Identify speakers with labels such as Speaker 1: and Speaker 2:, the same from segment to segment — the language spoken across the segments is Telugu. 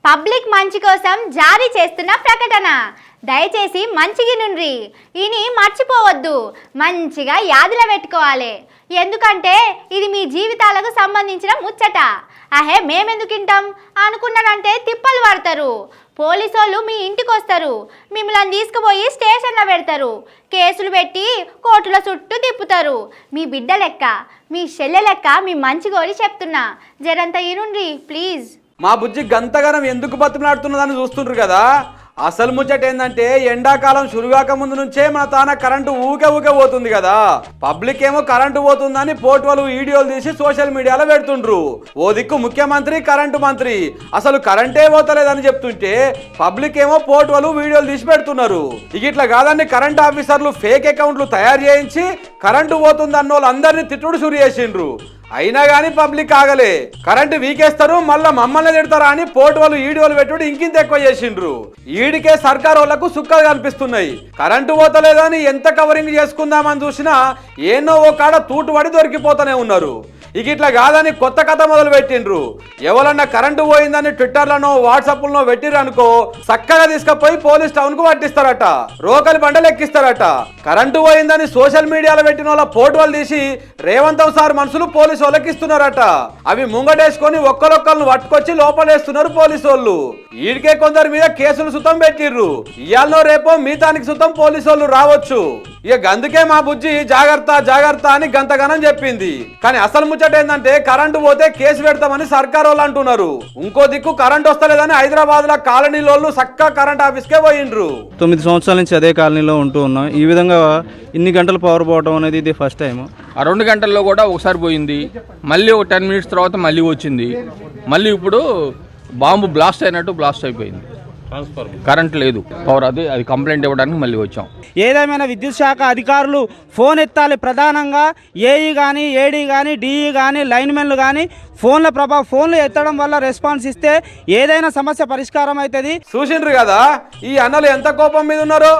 Speaker 1: పబ్లిక్ మంచి కోసం జారీ చేస్తున్న ప్రకటన. దయచేసి మంచిగా నుండి ఇని మర్చిపోవద్దు, మంచిగా యాదిలో పెట్టుకోవాలి. ఎందుకంటే ఇది మీ జీవితాలకు సంబంధించిన ముచ్చట. అహే మేమెందుకు వింటాం అనుకున్నారంటే తిప్పలు పడతారు. పోలీసు వాళ్ళు మీ ఇంటికి వస్తారు, మిమ్మల్ని తీసుకుపోయి స్టేషన్లో పెడతారు, కేసులు పెట్టి కోర్టుల చుట్టూ తిప్పుతారు. మీ బిడ్డ లెక్క, మీ చెల్లె లెక్క మీ మంచి కోరి చెప్తున్నా, జరంతా ఇనుండ్రి ప్లీజ్.
Speaker 2: మా బుజ్జి గంతగానం ఎందుకు బతుకులాడుతున్నదని చూస్తుండ్రు కదా. అసలు ముచ్చట ఏంటంటే ఎండాకాలం చురుగాక ముందు నుంచే మన తాన కరెంటు ఊకే పోతుంది కదా. పబ్లిక్ ఏమో కరెంటు పోతుందని పోర్టులు వీడియోలు తీసి సోషల్ మీడియాలో పెడుతుండ్రు. ఓ దిక్కు ముఖ్యమంత్రి కరెంటు మంత్రి అసలు కరెంటే పోతలేదని చెప్తుంటే పబ్లిక్ ఏమో పోర్టులు వీడియోలు తీసి పెడుతున్నారు. ఇట్లా కాదని కరెంట్ ఆఫీసర్లు ఫేక్ అకౌంట్లు తయారు చేయించి కరెంటు పోతుంది అన్న వాళ్ళందరినీ తిట్టుడు సురి చేసిండ్రు. అయినా కానీ పబ్లిక్ ఆగలే. కరెంటు వీకేస్తారు, మళ్ళా మమ్మల్ని తిడతారా అని పోర్టు వాళ్ళు ఈడియోలు పెట్టుడు ఇంకింత ఎక్కువ చేసిండ్రు. ఈడికే సర్కార్ వాళ్ళకు సుక్కలు కనిపిస్తున్నాయి. కరెంటు పోతలేదని ఎంత కవరింగ్ చేసుకుందామని చూసినా ఏనో ఓ కాడ తూటుపడి దొరికిపోతూనే ఉన్నారు. ఇట్లా కాదని కొత్త కథ మొదలు పెట్టిండ్రు. ఎవరన్నా కరెంటు పోయిందని ట్విట్టర్లను వాట్సాప్లను పెట్టిర్రు అనుకో, చక్కగా తీసుకుపోయి పోలీస్ టౌన్ కు పట్టిస్తారట, రోకలి బండలు ఎక్కిస్తారట. కరెంటు పోయిందని సోషల్ మీడియాలో పెట్టిన వాళ్ళ ఫోటోలు తీసి రేవంత్ సార్ మనుషులు పోలీసు వాళ్ళకి ఇస్తున్నారట. అవి ముంగటేసుకొని ఒక్కరొక్కరిని పట్టుకొచ్చి లోపలేస్తున్నారు పోలీసు వాళ్ళు. ఈడికే కొందరి మీద కేసులు సుతం పెట్టిర్రు. ఇయాల్లో రేపో మిగతానికి సుతం పోలీసు వాళ్ళు రావచ్చు. అందుకే మా బుజ్జి జాగ్రత్త అని గంతగనం చెప్పింది. కానీ అసలు ముచ్చట ఏంటంటే కరెంటు పోతే కేసు పెడతామని సర్కార్ వాళ్ళు అంటున్నారు. ఇంకో దిక్కు కరెంట్ వస్తలేదని హైదరాబాద్ లో కాలనీలో చక్కగా కరెంట్ ఆఫీస్కే పోయిండ్రు.
Speaker 3: 9 సంవత్సరాల నుంచి అదే కాలనీలో ఉంటూ ఉన్నాం. ఈ విధంగా ఇన్ని గంటలు పవర్ పోవడం అనేది ఇది ఫస్ట్ టైం.
Speaker 4: ఆ 2 గంటల్లో కూడా ఒకసారి పోయింది, మళ్ళీ ఒక 10 మినిట్స్ తర్వాత మళ్ళీ వచ్చింది, మళ్ళీ ఇప్పుడు బాంబు బ్లాస్ట్ అయినట్టు బ్లాస్ట్ అయిపోయింది. కరెంట్ లేదు, పవర్ అది కంప్లైంట్ ఇవ్వడానికి మళ్ళీ వచ్చాం.
Speaker 5: ఏదేమైనా విద్యుత్ శాఖ అధికారులు ఫోన్ ఎత్తాలి. ప్రధానంగా ఏఈ కానీ, ఏడీ కానీ, డిఈ కానీ, లైన్మెన్లు కానీ ఫోన్లు ఎత్తడం వల్ల రెస్పాన్స్ ఇస్తే ఏదైనా సమస్య పరిష్కారం అవుతుంది.
Speaker 2: చూసిండ్రు కదా ఈ అన్నలు ఎంత కోపం మీద ఉన్నారో.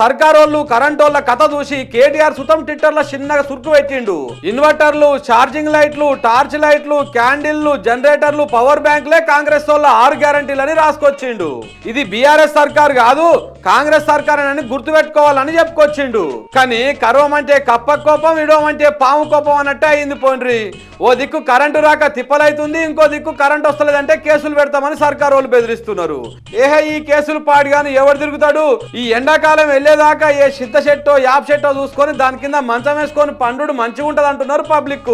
Speaker 2: సర్కార్ వాళ్ళు కరెంట్ వాళ్ళ కథ చూసి కేటీఆర్ సుతం ట్విట్టర్లో చిన్నగా సురుకు పెట్టిండు. ఇన్వర్టర్లు, ఛార్జింగ్ లైట్లు, టార్చ్ లైట్లు, క్యాండిల్లు, జనరేటర్లు, పవర్ బ్యాంక్లే కాంగ్రెస్ వాళ్ళ 6 గ్యారంటీలని రాసుకొచ్చిండు. ఇది బీఆర్ఎస్ సర్కార్ కాదు, కాంగ్రెస్ సర్కార్ అని గుర్తు పెట్టుకోవాలని చెప్పుకొచ్చిండు. కానీ కరవమంటే కప్ప కోపం, ఇడవమంటే పాము కోపం అన్నట్టే అయింది. పోండ్రి ఓ దిక్కు కరెంటు రాక తిప్పలైతుంది, ఇంకో దిక్కు కరెంట్ వస్తలేదంటే కేసులు పెడతామని సర్కార్ వాళ్ళు బెదిరిస్తున్నారు. ఈ కేసులు పాడుగాని ఎవరు తిరుగుతాడు? ఈ ఎండాకాలం వెళ్లేదాకా ఏ సిద్ధ చెట్టో యాప్ చెట్టో చూసుకొని దాని కింద మంచం వేసుకొని పండు మంచిగా ఉంటది అంటున్నారు పబ్లిక్.